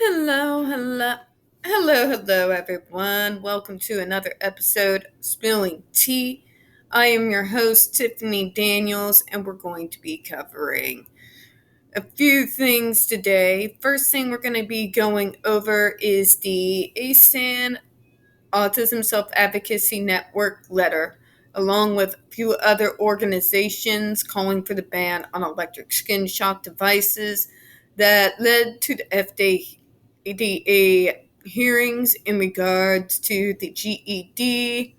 Hello, everyone. Welcome to another episode of Spilling Tea. I am your host, Tiffany Daniels, and we're going to be covering a few things today. First thing we're going to be going over is the ASAN Autism Self-Advocacy Network letter, along with a few other organizations calling for the ban on electric skin shock devices that led to the FDA hearings in regards to the GED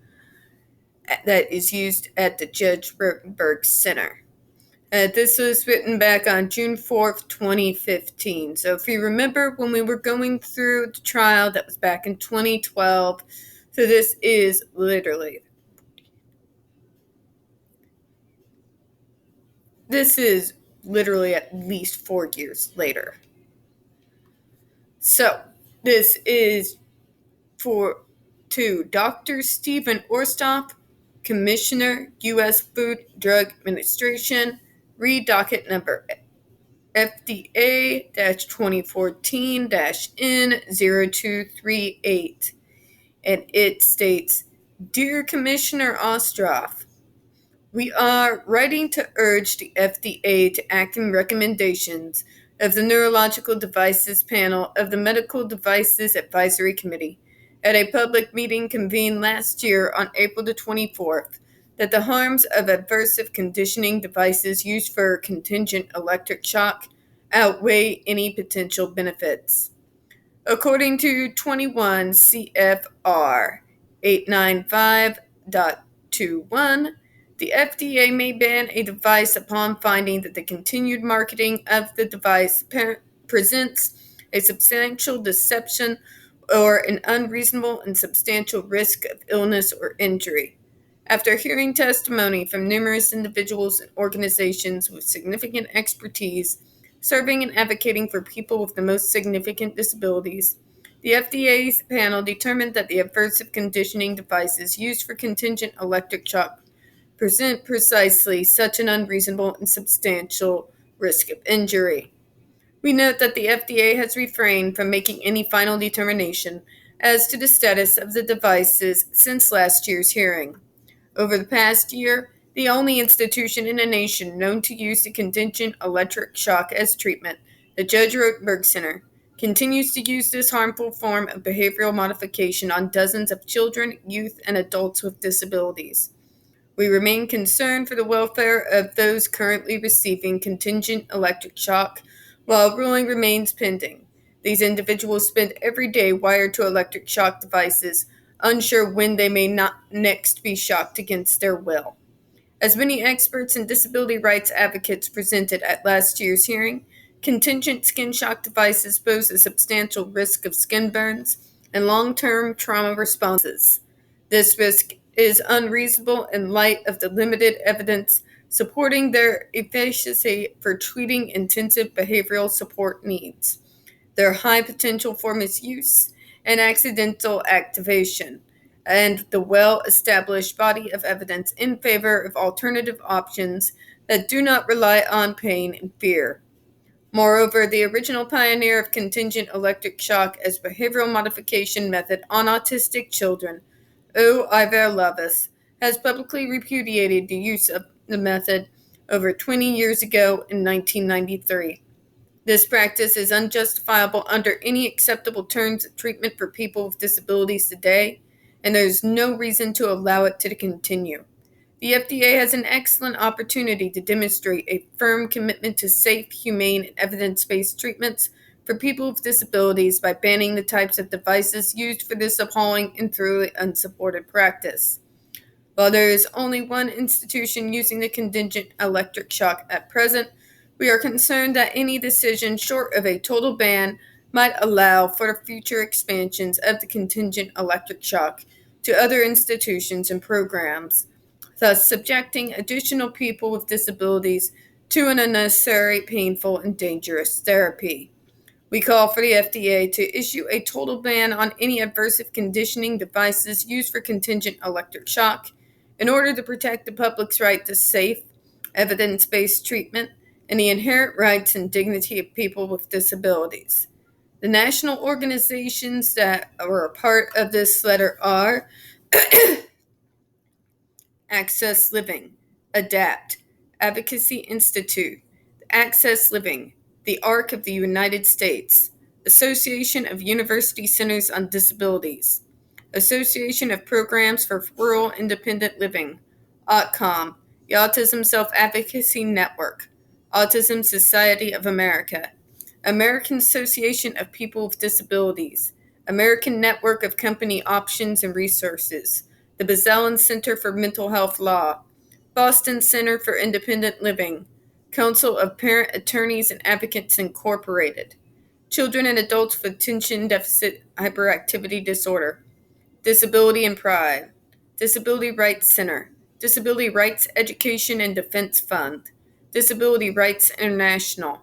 that is used at the Judge Rotenberg Center. This was written back on June 4th, 2015. So if you remember when we were going through the trial, that was back in 2012. So this is literally at least 4 years later. So this is to Dr. Stephen Orstoff, Commissioner, U.S. Food Drug Administration, read docket number FDA-2014-N0238. And it states, Dear Commissioner Ostroff, we are writing to urge the FDA to act on recommendations of the Neurological Devices Panel of the Medical Devices Advisory Committee at a public meeting convened last year on April the 24th, that the harms of aversive conditioning devices used for contingent electric shock outweigh any potential benefits. According to 21 CFR 895.21, the FDA may ban a device upon finding that the continued marketing of the device presents a substantial deception or an unreasonable and substantial risk of illness or injury. After hearing testimony from numerous individuals and organizations with significant expertise serving and advocating for people with the most significant disabilities, the FDA's panel determined that the aversive conditioning devices used for contingent electric shock present precisely such an unreasonable and substantial risk of injury. We note that the FDA has refrained from making any final determination as to the status of the devices since last year's hearing. Over the past year, the only institution in the nation known to use the contingent electric shock as treatment, the Judge Rotenberg Center, continues to use this harmful form of behavioral modification on dozens of children, youth, and adults with disabilities. We remain concerned for the welfare of those currently receiving contingent electric shock while ruling remains pending. These individuals spend every day wired to electric shock devices, unsure when they may not next be shocked against their will. As many experts and disability rights advocates presented at last year's hearing, contingent skin shock devices pose a substantial risk of skin burns and long-term trauma responses. This risk is unreasonable in light of the limited evidence supporting their efficacy for treating intensive behavioral support needs, their high potential for misuse and accidental activation, and the well-established body of evidence in favor of alternative options that do not rely on pain and fear. Moreover, the original pioneer of contingent electric shock as behavioral modification method on autistic children, O. Ivar Lovis, has publicly repudiated the use of the method over 20 years ago in 1993. This practice is unjustifiable under any acceptable terms of treatment for people with disabilities today, and there is no reason to allow it to continue. The FDA has an excellent opportunity to demonstrate a firm commitment to safe, humane, and evidence-based treatments for people with disabilities by banning the types of devices used for this appalling and thoroughly unsupported practice. While there is only one institution using the contingent electric shock at present, we are concerned that any decision short of a total ban might allow for future expansions of the contingent electric shock to other institutions and programs, thus subjecting additional people with disabilities to an unnecessary, painful, and dangerous therapy. We call for the FDA to issue a total ban on any aversive conditioning devices used for contingent electric shock in order to protect the public's right to safe, evidence-based treatment and the inherent rights and dignity of people with disabilities. The national organizations that are a part of this letter are Access Living, Adapt, Advocacy Institute, Access Living, the ARC of the United States, Association of University Centers on Disabilities, Association of Programs for Rural Independent Living, AUTCOM, the Autism Self-Advocacy Network, Autism Society of America, American Association of People with Disabilities, American Network of Company Options and Resources, the Bazellin Center for Mental Health Law, Boston Center for Independent Living, Council of Parent Attorneys and Advocates Incorporated, Children and Adults with Attention Deficit Hyperactivity Disorder, Disability and Pride, Disability Rights Center, Disability Rights Education and Defense Fund, Disability Rights International,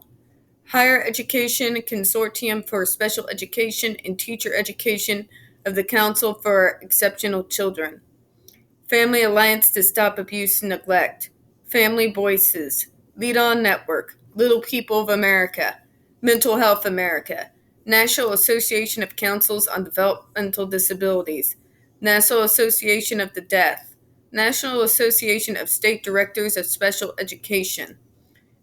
Higher Education Consortium for Special Education and Teacher Education of the Council for Exceptional Children, Family Alliance to Stop Abuse and Neglect, Family Voices, Lead On Network, Little People of America, Mental Health America, National Association of Councils on Developmental Disabilities, National Association of the Deaf, National Association of State Directors of Special Education,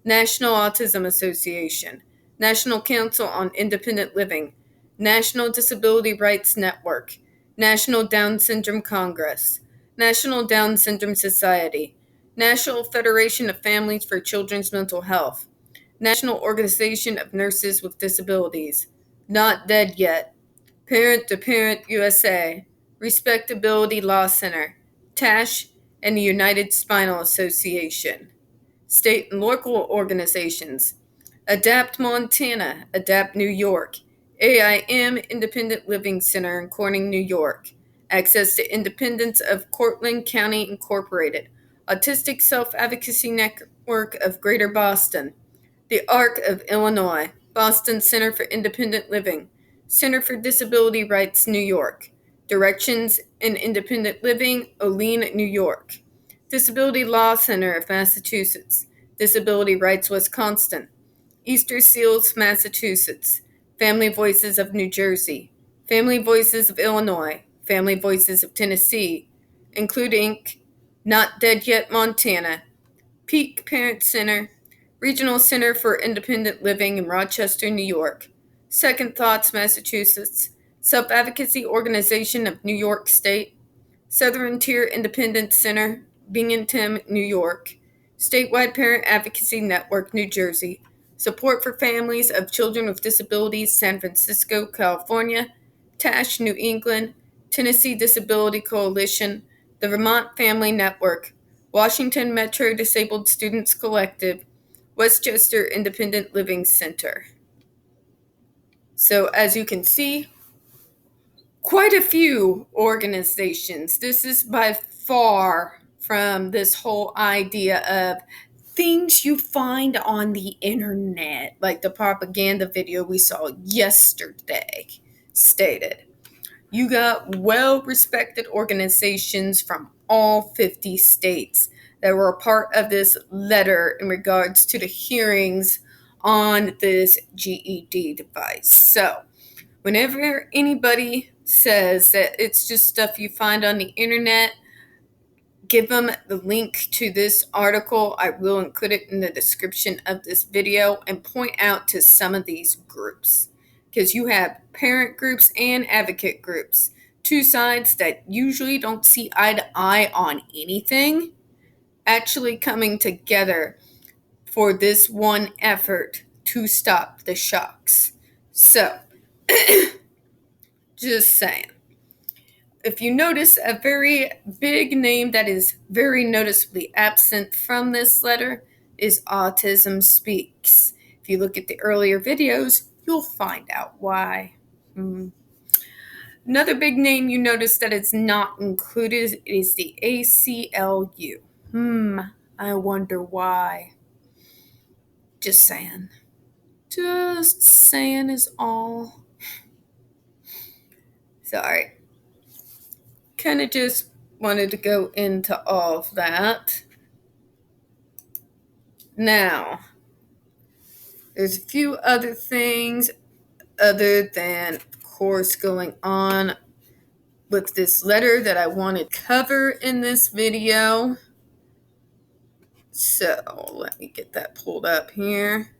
National Autism Association, National Council on Independent Living, National Disability Rights Network, National Down Syndrome Congress, National Down Syndrome Society, National Federation of Families for Children's Mental Health, National Organization of Nurses with Disabilities, Not Dead Yet, Parent to Parent USA, Respectability Law Center, TASH, and the United Spinal Association. State and local organizations, Adapt Montana, Adapt New York, AIM Independent Living Center in Corning, New York, Access to Independence of Cortland County Incorporated, Autistic Self-Advocacy Network of Greater Boston, the ARC of Illinois, Boston Center for Independent Living, Center for Disability Rights, New York, Directions in Independent Living, Olean, New York, Disability Law Center of Massachusetts, Disability Rights Wisconsin, Easter Seals, Massachusetts, Family Voices of New Jersey, Family Voices of Illinois, Family Voices of Tennessee, including Not Dead Yet, Montana, Peak Parent Center, Regional Center for Independent Living in Rochester, New York, Second Thoughts, Massachusetts, Self-Advocacy Organization of New York State, Southern Tier Independence Center, Binghamton, New York, Statewide Parent Advocacy Network, New Jersey, Support for Families of Children with Disabilities, San Francisco, California, TASH, New England, Tennessee Disability Coalition, the Vermont Family Network, Washington Metro Disabled Students Collective, Westchester Independent Living Center. So as you can see, quite a few organizations. This is by far from this whole idea of things you find on the internet, like the propaganda video we saw yesterday stated. You got well-respected organizations from all 50 states that were a part of this letter in regards to the hearings on this GED device. So, whenever anybody says that it's just stuff you find on the internet, give them the link to this article. I will include it in the description of this video and point out to some of these groups. Because you have parent groups and advocate groups, two sides that usually don't see eye to eye on anything, actually coming together for this one effort to stop the shocks. So, just saying. If you notice, a very big name that is very noticeably absent from this letter is Autism Speaks. If you look at the earlier videos, you'll find out why. Another big name you notice that is not included is the ACLU. I wonder why. Just saying. Just saying is all. Sorry. Kind of just wanted to go into all of that. Now, there's a few other things other than, of course, going on with this letter that I wanted to cover in this video. So let me get that pulled up here.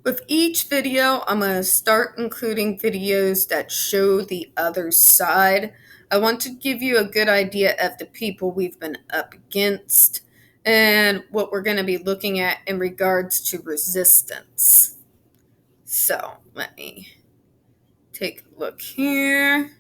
With each video, I'm going to start including videos that show the other side. I want to give you a good idea of the people we've been up against and what we're going to be looking at in regards to resistance. So let me take a look here.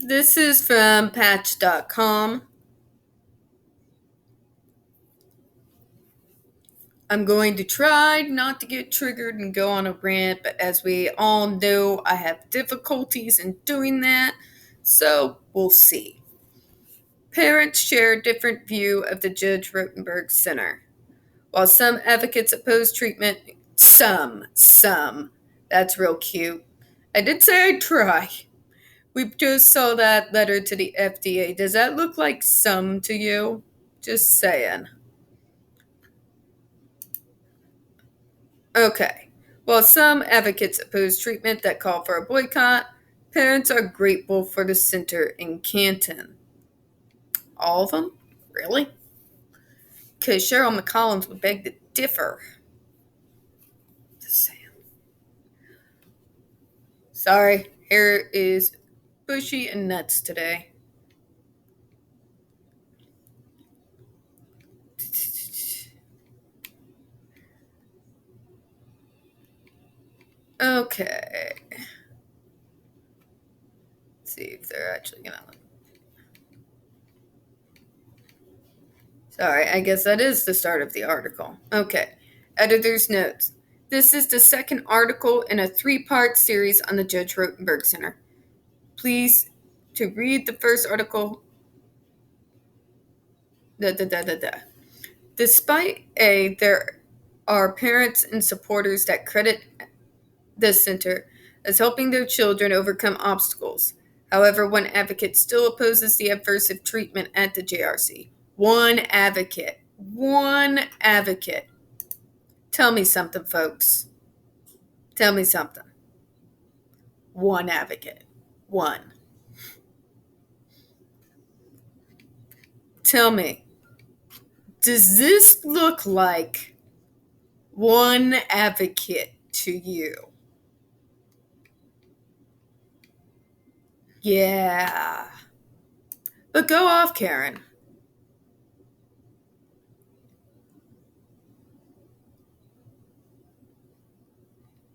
This is from patch.com. I'm going to try not to get triggered and go on a rant, but as we all know, I have difficulties in doing that, so we'll see. Parents share a different view of the Judge Rotenberg Center. While some advocates oppose treatment, some, that's real cute. I did say I'd try. We just saw that letter to the FDA. Does that look like some to you? Just saying. Okay. While some advocates oppose treatment that call for a boycott, parents are grateful for the center in Canton. All of them? Really? Because Cheryl McCollums would beg to differ. Just saying. Sorry, hair is bushy and nuts today. Okay. Let's see if they're actually gonna. Sorry, I guess that is the start of the article. Okay. Editor's notes. This is the second article in a 3-part series on the Judge Rotenberg Center. Please, to read the first article. Despite there are parents and supporters that credit this center as helping their children overcome obstacles. However, one advocate still opposes the aversive treatment at the JRC. One advocate. Tell me something, folks. Tell me something. One advocate. One. Tell me, does this look like one advocate to you? Yeah. But go off, Karen.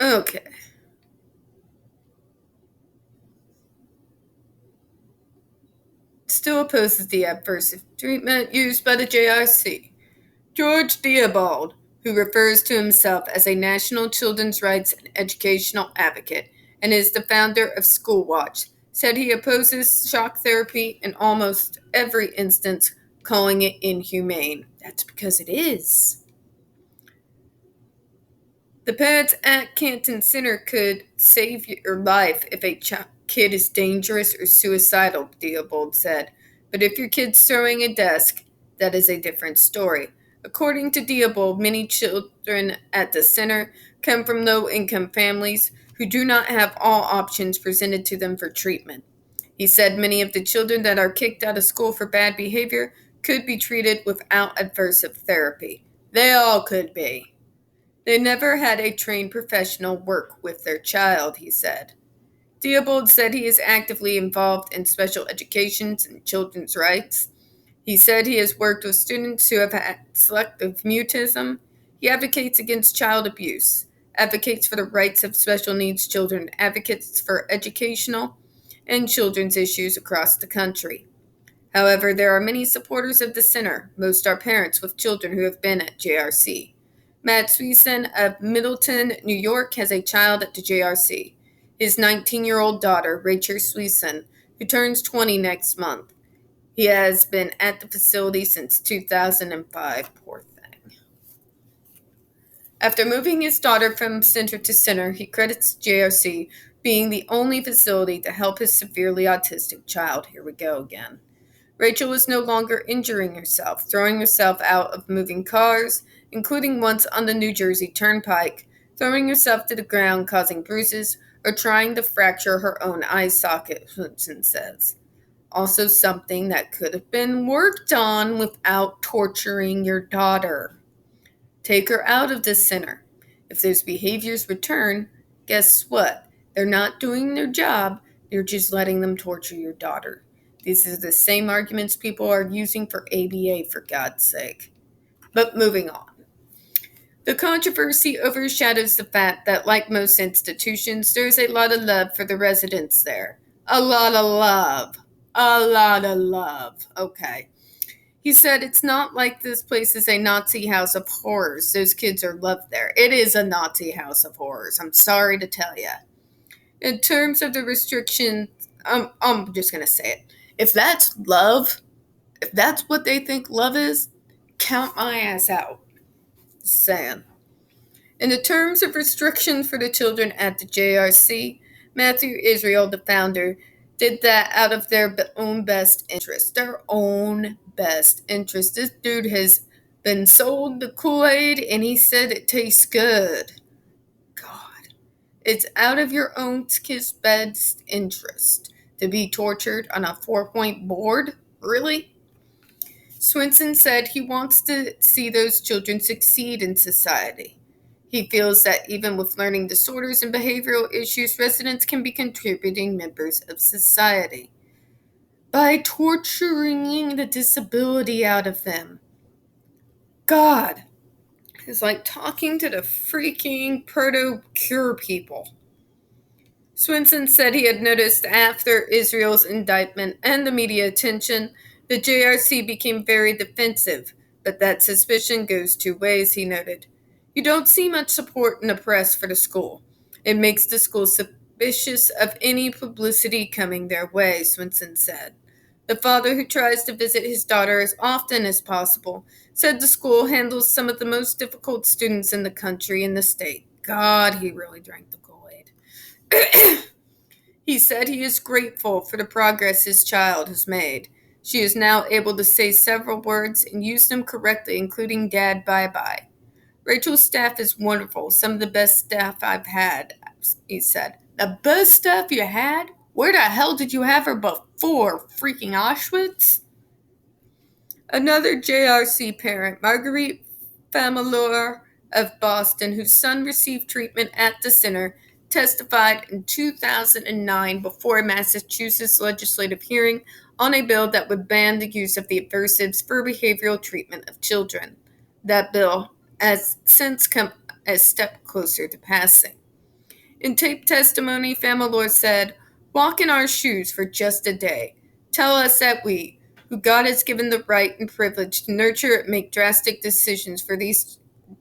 Okay. Still opposes the aversive treatment used by the JRC. George Diab, who refers to himself as a national children's rights and educational advocate and is the founder of School Watch, said he opposes shock therapy in almost every instance, calling it inhumane. That's because it is. The parents at Canton Center could save your life if a kid is dangerous or suicidal, Diab said. But if your kid's throwing a desk, that is a different story. According to Diab, many children at the center come from low-income families who do not have all options presented to them for treatment. He said many of the children that are kicked out of school for bad behavior could be treated without aversive therapy. They all could be. They never had a trained professional work with their child, he said. Diab said he is actively involved in special education and children's rights. He said he has worked with students who have had selective mutism. He advocates against child abuse. advocates for the rights of special needs children, advocates for educational and children's issues across the country. However, there are many supporters of the center. Most are parents with children who have been at JRC. Matt Sweeson of Middleton, New York, has a child at the JRC. His 19-year-old daughter, Rachel Sweeson, who turns 20 next month. He has been at the facility since 2005. Poor thing. After moving his daughter from center to center, he credits JRC being the only facility to help his severely autistic child. Here we go again. Rachel was no longer injuring herself, throwing herself out of moving cars, including once on the New Jersey Turnpike, throwing herself to the ground, causing bruises, or trying to fracture her own eye socket, Hudson says. Also something that could have been worked on without torturing your daughter. Take her out of the center. If those behaviors return, guess what? They're not doing their job, you're just letting them torture your daughter. These are the same arguments people are using for ABA, for God's sake. But moving on. The controversy overshadows the fact that, like most institutions, there's a lot of love for the residents there. A lot of love. A lot of love. Okay. He said it's not like this place is a Nazi house of horrors. Those kids are loved there. It is a Nazi house of horrors. I'm sorry to tell you. In terms of the restrictions, I'm just going to say it. If that's love, if that's what they think love is, count my ass out. Just saying. In the terms of restrictions for the children at the JRC, Matthew Israel, the founder, did that out of their own best interest. Their own best interest. This dude has been sold the Kool-Aid and he said it tastes good. God. It's out of your own kid's best interest to be tortured on a 4-point board? Really? Swinson said he wants to see those children succeed in society. He feels that even with learning disorders and behavioral issues, residents can be contributing members of society by torturing the disability out of them. God, it's like talking to the freaking proto-cure people. Swinson said he had noticed after Israel's indictment and the media attention, the JRC became very defensive, but that suspicion goes two ways, he noted. You don't see much support in the press for the school. It makes the school suspicious of any publicity coming their way, Swinson said. The father, who tries to visit his daughter as often as possible, said the school handles some of the most difficult students in the country and the state. God, he really drank the Kool-Aid. He said he is grateful for the progress his child has made. She is now able to say several words and use them correctly, including Dad, bye-bye. Rachel's staff is wonderful, some of the best staff I've had, he said. The best staff you had? Where the hell did you have her before freaking Auschwitz? Another JRC parent, Marguerite Famalor of Boston, whose son received treatment at the center, testified in 2009 before a Massachusetts legislative hearing on a bill that would ban the use of the Adversives for behavioral treatment of children. That bill has since come a step closer to passing. In taped testimony, Famalor said, "Walk in our shoes for just a day. Tell us that we, who God has given the right and privilege to nurture and make drastic decisions for these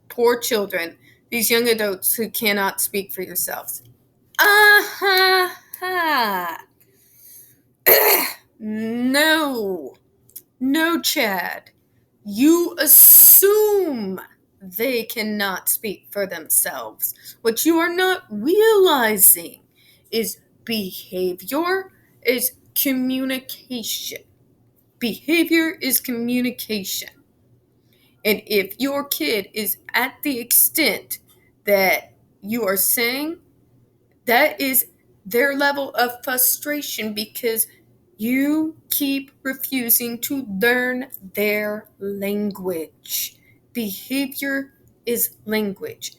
poor children, these young adults who cannot speak for yourselves." No, Chad. You assume they cannot speak for themselves. What you are not realizing is behavior is communication. Behavior is communication. And if your kid is at the extent that you are saying, that is their level of frustration because you keep refusing to learn their language. Behavior is language.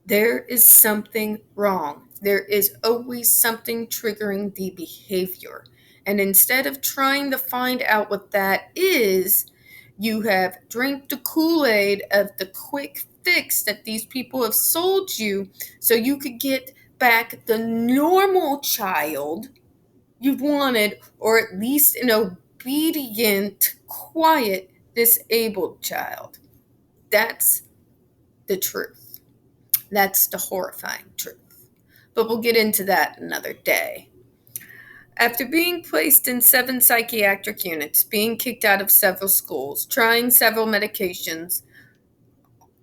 There is something wrong. There is always something triggering the behavior. And instead of trying to find out what that is, you have drank the Kool-Aid of the quick fix that these people have sold you so you could get back the normal child you wanted, or at least an obedient, quiet, disabled child. That's the truth. That's the horrifying truth. But we'll get into that another day. After being placed in 7 psychiatric units, being kicked out of several schools, trying several medications,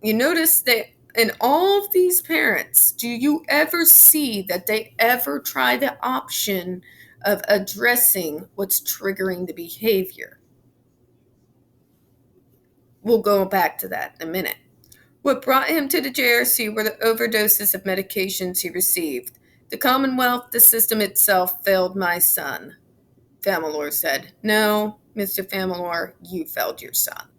you notice that in all of these parents, do you ever see that they ever try the option of addressing what's triggering the behavior? We'll go back to that in a minute. What brought him to the JRC were the overdoses of medications he received. The Commonwealth, the system itself, failed my son, Famalor said. No, Mr. Famalor, you failed your son.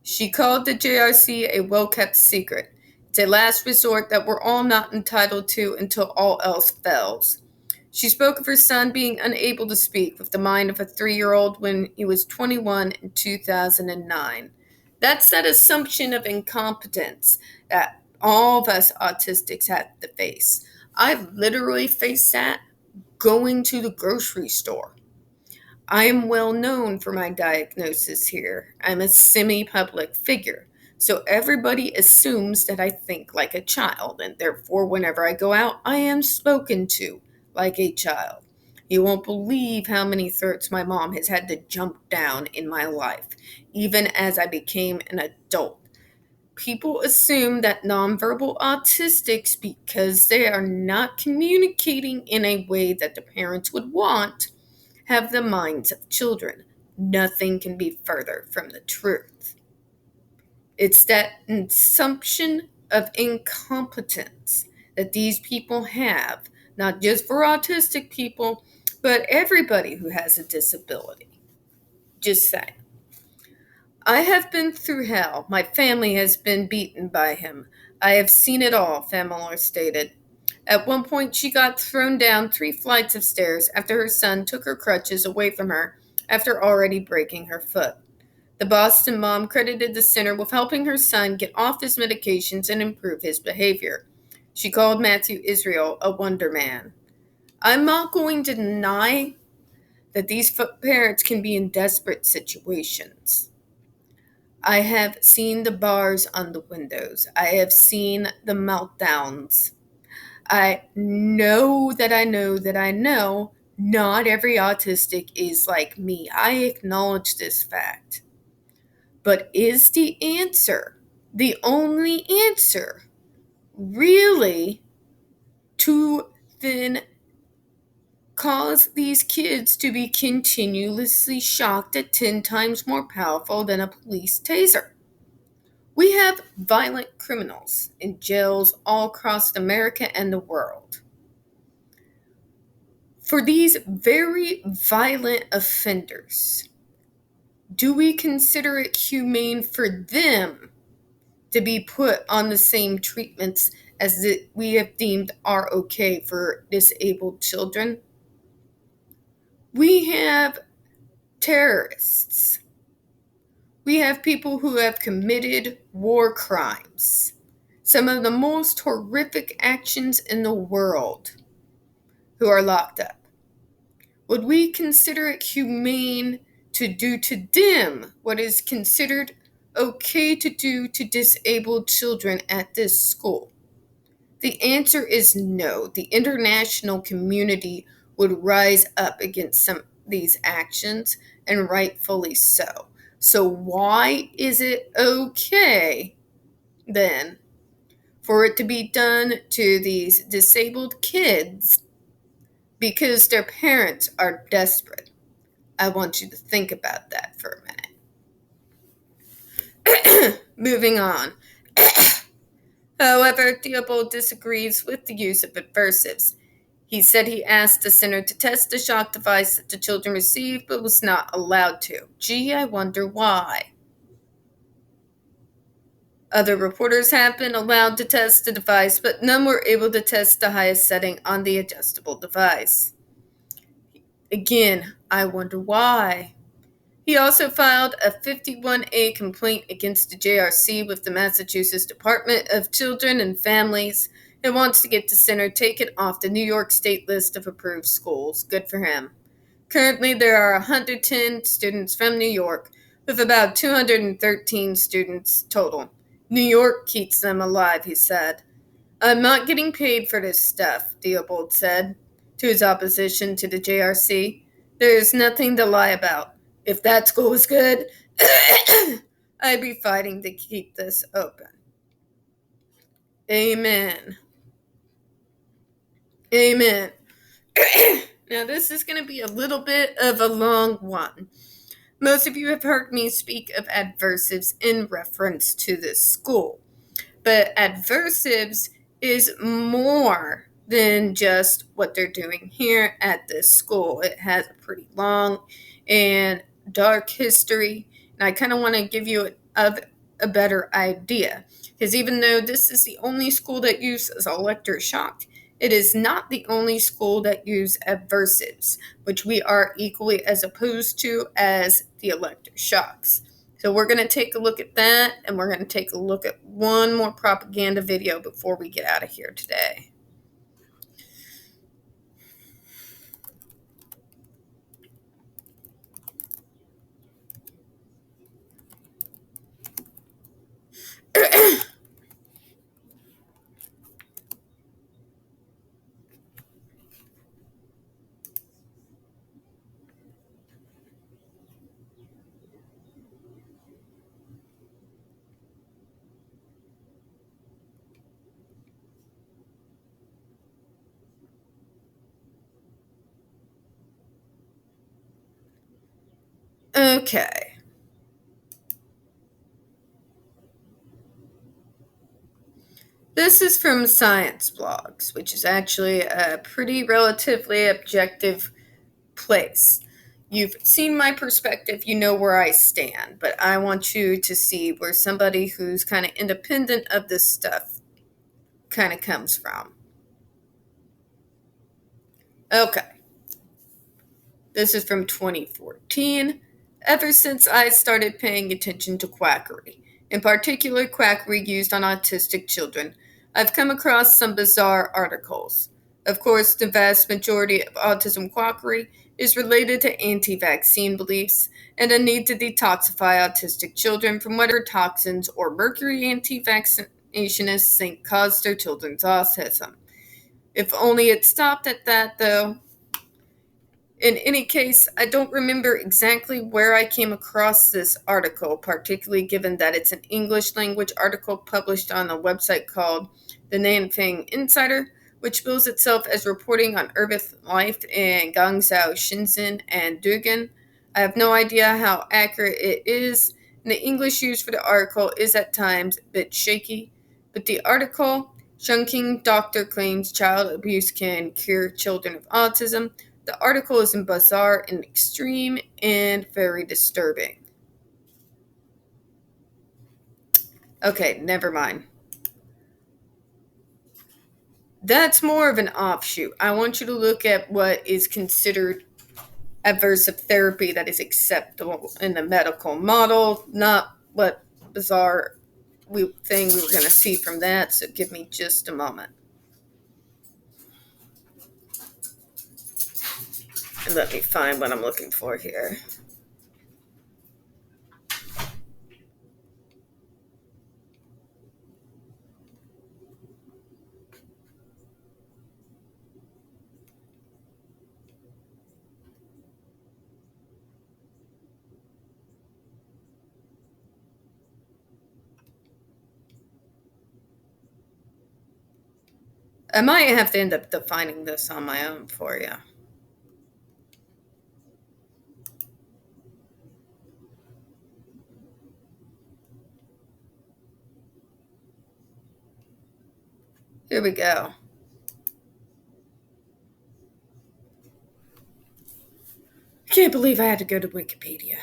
She called the JRC a well-kept secret. It's a last resort that we're all not entitled to until all else fails. She spoke of her son being unable to speak with the mind of a 3-year-old when he was 21 in 2009. That's that assumption of incompetence that all of us autistics have to face. I literally faced that going to the grocery store. I am well known for my diagnosis here. I'm a semi-public figure, so everybody assumes that I think like a child, and therefore whenever I go out, I am spoken to like a child. You won't believe how many throats my mom has had to jump down in my life, even as I became an adult. People assume that nonverbal autistics, because they are not communicating in a way that the parents would want, have the minds of children. Nothing can be further from the truth. It's that assumption of incompetence that these people have, not just for autistic people, but everybody who has a disability. Just saying. I have been through hell. My family has been beaten by him. I have seen it all, Famalor stated. At one point, she got thrown down 3 flights of stairs after her son took her crutches away from her after already breaking her foot. The Boston mom credited the center with helping her son get off his medications and improve his behavior. She called Matthew Israel a wonder man. I'm not going to deny that these parents can be in desperate situations. I have seen the bars on the windows. I have seen the meltdowns. I know that I know that I know not every autistic is like me. I acknowledge this fact. But is the only answer, really to then cause these kids to be continuously shocked at 10 times more powerful than a police taser? We have violent criminals in jails all across America and the world. For these very violent offenders, do we consider it humane for them to be put on the same treatments as we have deemed are okay for disabled children? We have terrorists. We have people who have committed war crimes, some of the most horrific actions in the world, who are locked up. Would we consider it humane to do to them what is considered okay to do to disabled children at this school? The answer is no. The international community would rise up against some of these actions, and rightfully so. So why is it okay, then, for it to be done to these disabled kids because their parents are desperate? I want you to think about that for a minute. Moving on. However, Diab disagrees with the use of adversives. He said he asked the center to test the shock device that the children received, but was not allowed to. Gee, I wonder why. Other reporters have been allowed to test the device, but none were able to test the highest setting on the adjustable device. Again, I wonder why. He also filed a 51A complaint against the JRC with the Massachusetts Department of Children and Families and wants to get the center taken off the New York State list of approved schools. Good for him. Currently, there are 110 students from New York, with about 213 students total. New York keeps them alive, he said. I'm not getting paid for this stuff, Diab said to his opposition to the JRC. There is nothing to lie about. If that school was good, I'd be fighting to keep this open. Amen. Amen. Now, this is going to be a little bit of a long one. Most of you have heard me speak of Adversives in reference to this school. But Adversives is more than just what they're doing here at this school. It has a pretty long and dark history, and I kind of want to give you a better idea. Because even though this is the only school that uses electroshock, it is not the only school that uses adversives, which we are equally as opposed to as the electroshocks. So we're going to take a look at that, and we're going to take a look at one more propaganda video before we get out of here today. Okay. This is from Science Blogs, which is actually a pretty relatively objective place. You've seen my perspective, you know where I stand, but I want you to see where somebody who's kind of independent of this stuff kind of comes from. Okay. This is from 2014. Ever since I started paying attention to quackery, in particular quackery used on autistic children, I've come across some bizarre articles. Of course, the vast majority of autism quackery is related to anti-vaccine beliefs and a need to detoxify autistic children from whatever toxins or mercury anti-vaccinationists think caused their children's autism. If only it stopped at that, though. In any case, I don't remember exactly where I came across this article, particularly given that it's an English language article published on a website called The Nanfang Insider, which bills itself as reporting on urban life in Guangzhou, Shenzhen, and Dugan. I have no idea how accurate it is, and the English used for the article is at times a bit shaky, but the article, Chongqing Doctor Claims Child Abuse Can Cure Children of Autism, the article is bizarre and extreme and very disturbing. Okay, never mind. That's more of an offshoot. I want you to look at what is considered aversive therapy that is acceptable in the medical model, not what bizarre thing we were going to see from that. So give me just a moment. And let me find what I'm looking for here. I might have to end up defining this on my own for you. Here we go. I can't believe I had to go to Wikipedia.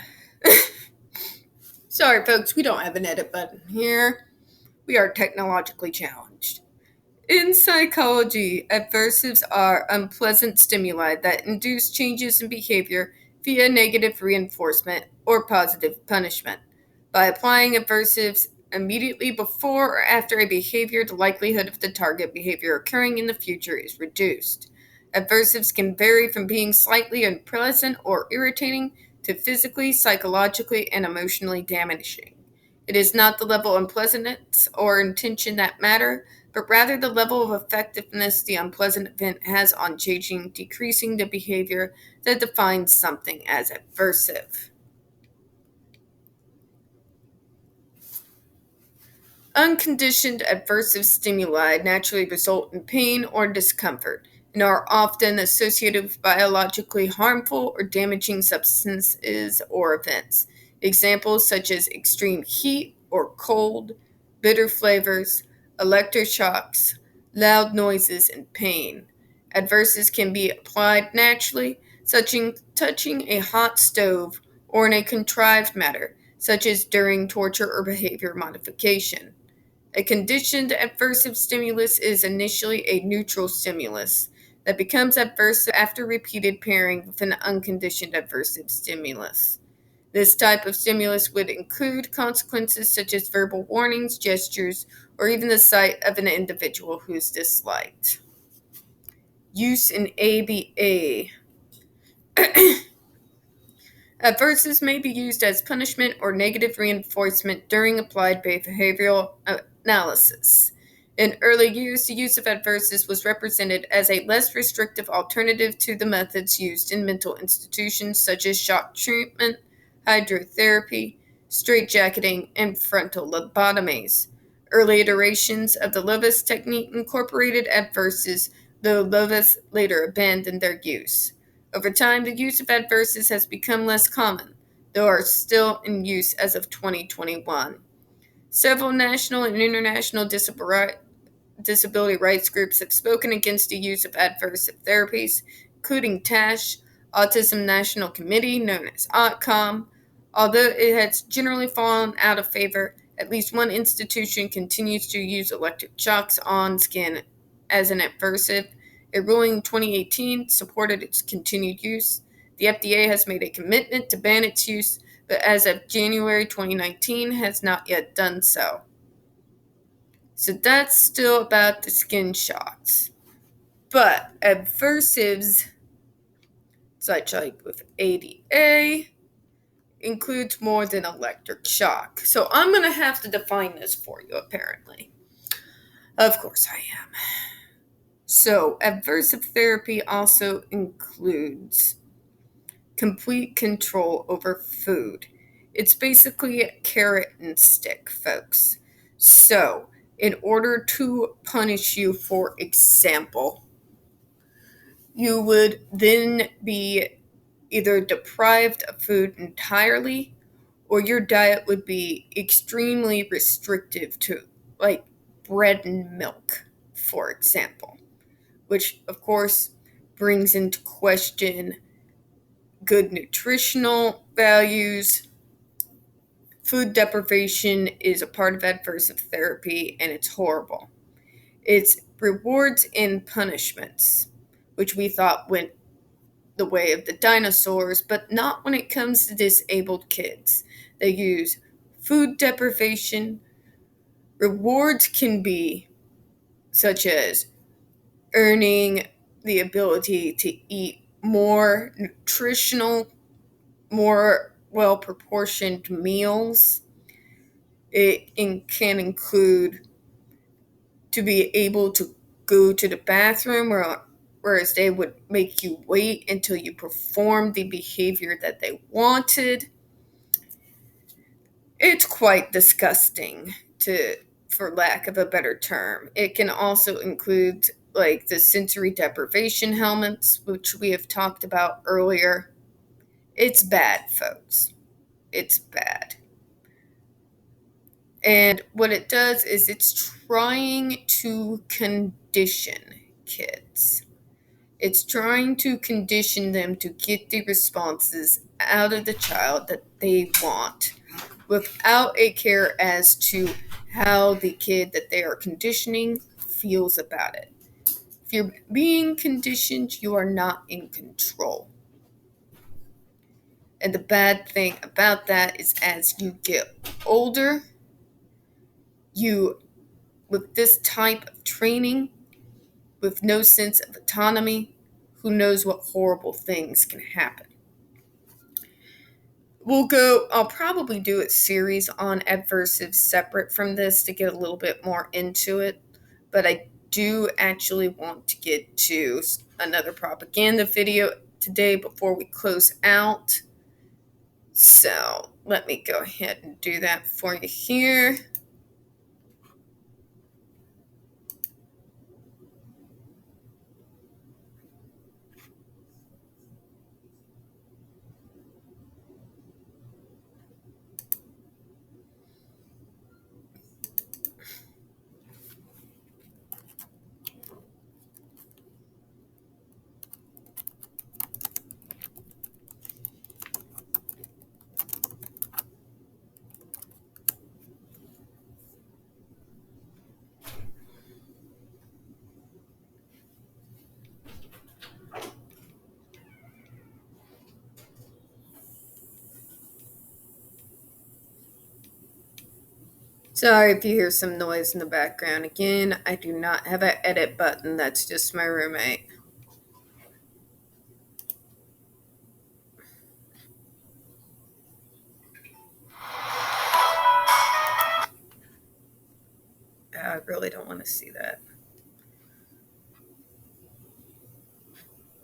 Sorry, folks, we don't have an edit button here. We are technologically challenged. In psychology, adversives are unpleasant stimuli that induce changes in behavior via negative reinforcement or positive punishment. By applying aversives immediately before or after a behavior, the likelihood of the target behavior occurring in the future is reduced. Aversives can vary from being slightly unpleasant or irritating to physically, psychologically, and emotionally damaging. It is not the level of unpleasantness or intention that matter, but rather the level of effectiveness the unpleasant event has on changing, decreasing the behavior that defines something as aversive. Unconditioned aversive stimuli naturally result in pain or discomfort and are often associated with biologically harmful or damaging substances or events. Examples such as extreme heat or cold, bitter flavors, electroshocks, loud noises, and pain. Aversives can be applied naturally, such as touching a hot stove or in a contrived manner, such as during torture or behavior modification. A conditioned aversive stimulus is initially a neutral stimulus that becomes aversive after repeated pairing with an unconditioned aversive stimulus. This type of stimulus would include consequences such as verbal warnings, gestures, or even the sight of an individual who is disliked. Use in ABA. Aversives may be used as punishment or negative reinforcement during applied behavioral analysis. In early years, the use of aversives was represented as a less restrictive alternative to the methods used in mental institutions such as shock treatment, hydrotherapy, straitjacketing, and frontal lobotomies. Early iterations of the Lovis technique incorporated aversives, though Lovis later abandoned their use. Over time, the use of aversives has become less common, though are still in use as of 2021. Several national and international disability rights groups have spoken against the use of aversive therapies, including TASH, Autism National Committee, known as AUTCOM. Although it has generally fallen out of favor, at least one institution continues to use electric shocks on skin as an aversive. A ruling in 2018 supported its continued use. The FDA has made a commitment to ban its use, but as of January 2019 has not yet done so. So that's still about the skin shocks. But aversives, such like with ADA, includes more than electric shock. So I'm going to have to define this for you, apparently. Of course I am. So aversive therapy also includes complete control over food. It's basically a carrot and stick, folks. So, in order to punish you, for example, you would then be either deprived of food entirely, or your diet would be extremely restrictive to, like, bread and milk, for example, which, of course, brings into question good nutritional values. Food deprivation is a part of aversive therapy, and it's horrible. It's rewards and punishments, which we thought went the way of the dinosaurs, but not when it comes to disabled kids. They use food deprivation. Rewards can be such as earning the ability to eat more nutritional, more well-proportioned meals. It can include to be able to go to the bathroom, whereas they would make you wait until you performed the behavior that they wanted. It's quite disgusting, for lack of a better term. It can also include like the sensory deprivation helmets, which we have talked about earlier. It's bad, folks. It's bad. And what it does is it's trying to condition kids. It's trying to condition them to get the responses out of the child that they want without a care as to how the kid that they are conditioning feels about it. If you're being conditioned, you are not in control. And the bad thing about that is as you get older, you, with this type of training, with no sense of autonomy, who knows what horrible things can happen. I'll probably do a series on adversives separate from this to get a little bit more into it, but I do actually want to get to another propaganda video today before we close out. So let me go ahead and do that for you here. Sorry if you hear some noise in the background. Again, I do not have an edit button. That's just my roommate. I really don't want to see that.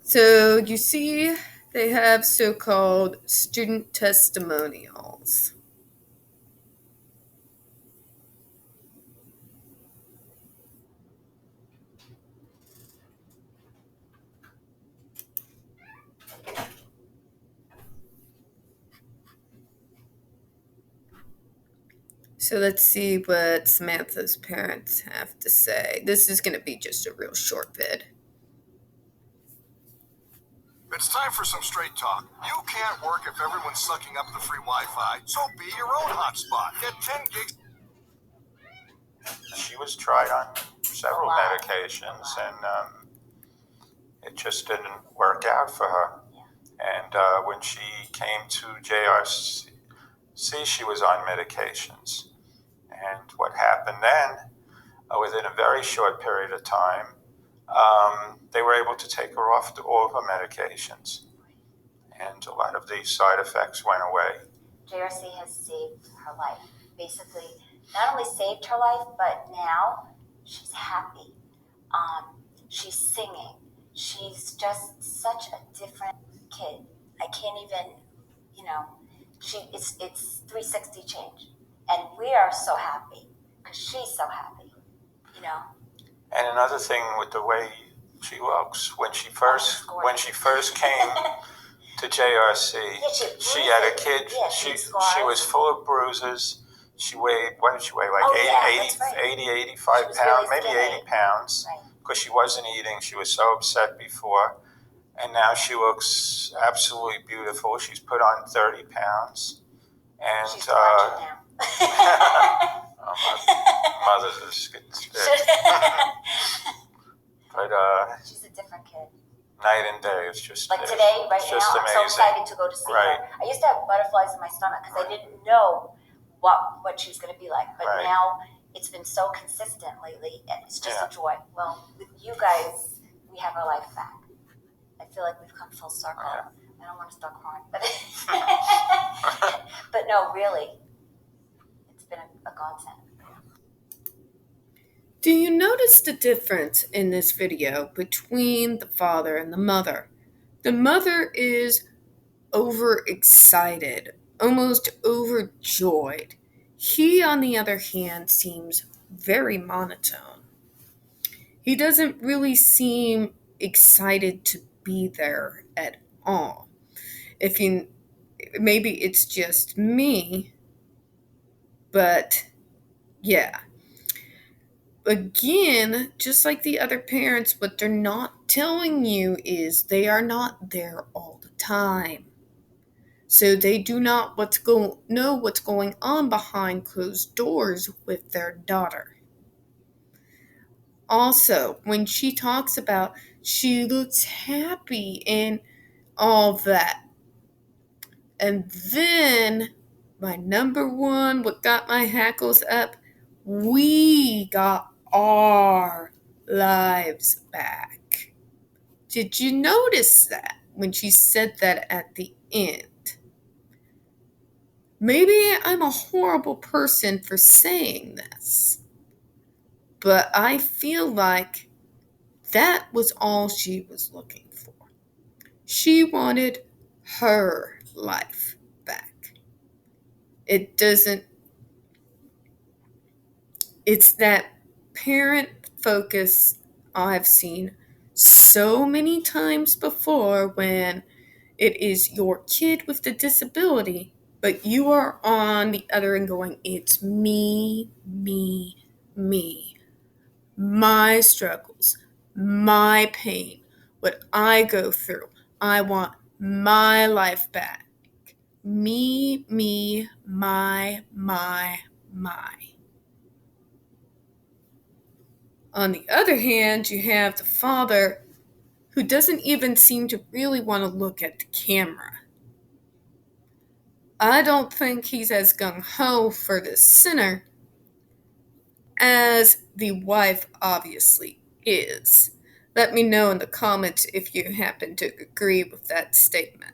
So you see, they have so-called student testimonials. So let's see what Samanthas parents have to say. This is going to be just a real short vid. It's time for some straight talk. You can't work if everyone's sucking up the free Wi-Fi, so be your own hotspot. Get 10 gigs. She was tried on several medications, and it just didn't work out for her. And when she came to JRC, she was on medications. And what happened then, within a very short period of time, they were able to take her off all of her medications. And a lot of these side effects went away. JRC has saved her life. Basically, not only saved her life, but now she's happy. She's singing. She's just such a different kid. I can't even, it's 360 change. And we are so happy because she's so happy, And another thing with the way she looks, when she first came to JRC, she had a kid. Yeah, she was full of bruises. She weighed, what did she weigh? Like 80, 85 pounds, really maybe skinny. 80 pounds, because she wasn't eating. She was so upset before. And now she looks absolutely beautiful. She's put on 30 pounds. And she's now. Mother's is getting sick. But she's a different kid. Night and day. It's just like today, right now, I'm so excited to go to see her. I used to have butterflies in my stomach because I didn't know what she was going to be like. But now it's been so consistent lately, and it's just a joy. Well, with you guys, we have our life back. I feel like we've come full circle. I don't want to start crying, but but no, really, it's been a godsend. Do you notice the difference in this video between the father and the mother? The mother is overexcited, almost overjoyed. He, on the other hand, seems very monotone. He doesn't really seem excited to be there at all. Maybe it's just me, but yeah. Again, just like the other parents, what they're not telling you is they are not there all the time. So they do not know what's going on behind closed doors with their daughter. Also, when she talks about she looks happy and all that, And then, my number one, what got my hackles up, we got our lives back. Did you notice that when she said that at the end? Maybe I'm a horrible person for saying this, but I feel like that was all she was looking for. She wanted her life back. It's that parent focus I've seen so many times before when it is your kid with the disability, but you are on the other end going, it's me, me, me. My struggles, my pain, what I go through. I want my life back. Me, me, my. On the other hand, you have the father who doesn't even seem to really want to look at the camera. I don't think he's as gung-ho for the sinner as the wife obviously is. Let me know in the comments if you happen to agree with that statement.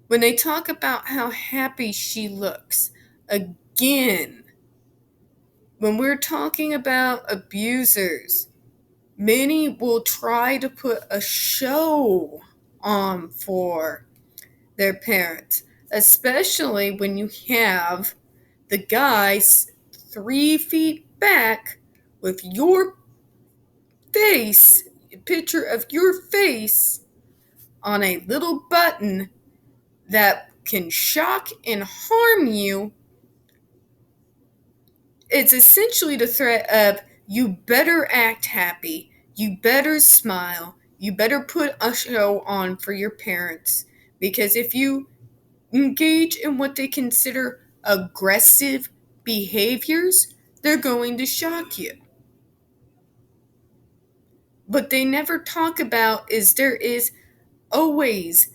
When they talk about how happy she looks, again, when we're talking about abusers, many will try to put a show on for their parents, especially when you have the guy 3 feet back with your face, a picture of your face on a little button that can shock and harm you. It's essentially the threat of, you better act happy, you better smile, you better put a show on for your parents, because if you engage in what they consider aggressive behaviors, they're going to shock you. What they never talk about is there is always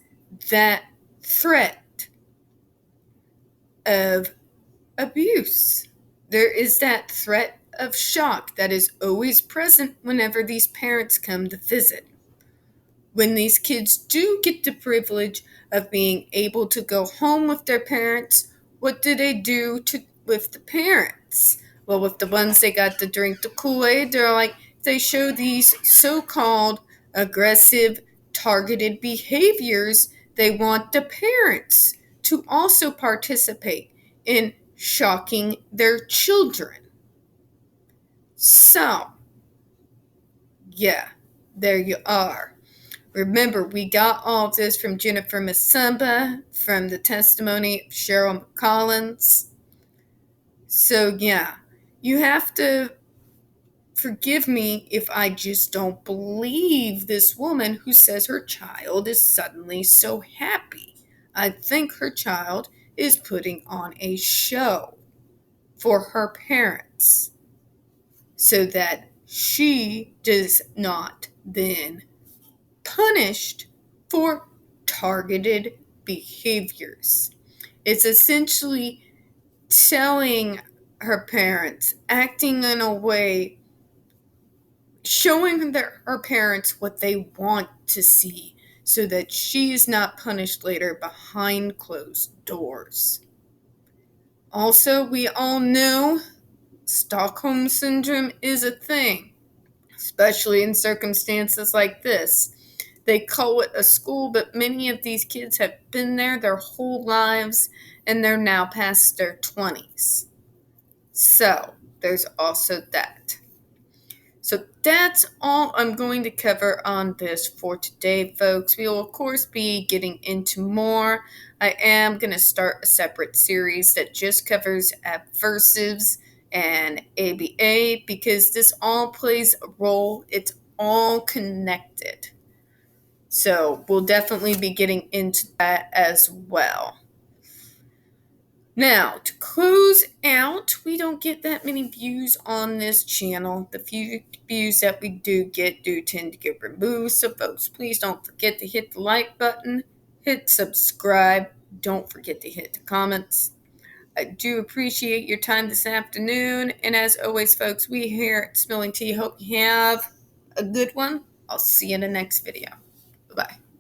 that threat of abuse. There is that threat of shock that is always present whenever these parents come to visit. When these kids do get the privilege of being able to go home with their parents, what do they do with the parents? Well, with the ones they got to drink the Kool-Aid, they show these so-called aggressive, targeted behaviors. They want the parents to also participate in shocking their children. So, yeah, there you are. Remember, we got all of this from Jennifer Masamba, from the testimony of Cheryl McCollins. So, yeah, you have to forgive me if I just don't believe this woman who says her child is suddenly so happy. I think her child is putting on a show for her parents so that she does not then punished for targeted behaviors. It's essentially telling her parents, acting in a way, showing her parents what they want to see so that she is not punished later behind closed doors. Also, we all know Stockholm Syndrome is a thing, especially in circumstances like this. They call it a school, but many of these kids have been there their whole lives, and they're now past their 20s. So, there's also that. So that's all I'm going to cover on this for today, folks. We will, of course, be getting into more. I am going to start a separate series that just covers Adversives and ABA because this all plays a role. It's all connected. So we'll definitely be getting into that as well. Now, to close out, we don't get that many views on this channel. The few views that we do get do tend to get removed. So, folks, please don't forget to hit the like button, hit subscribe, Don't forget to hit the comments. I do appreciate your time this afternoon. And as always, folks, we here at Spilling Tea hope you have a good one. I'll see you in the next video. Bye-bye.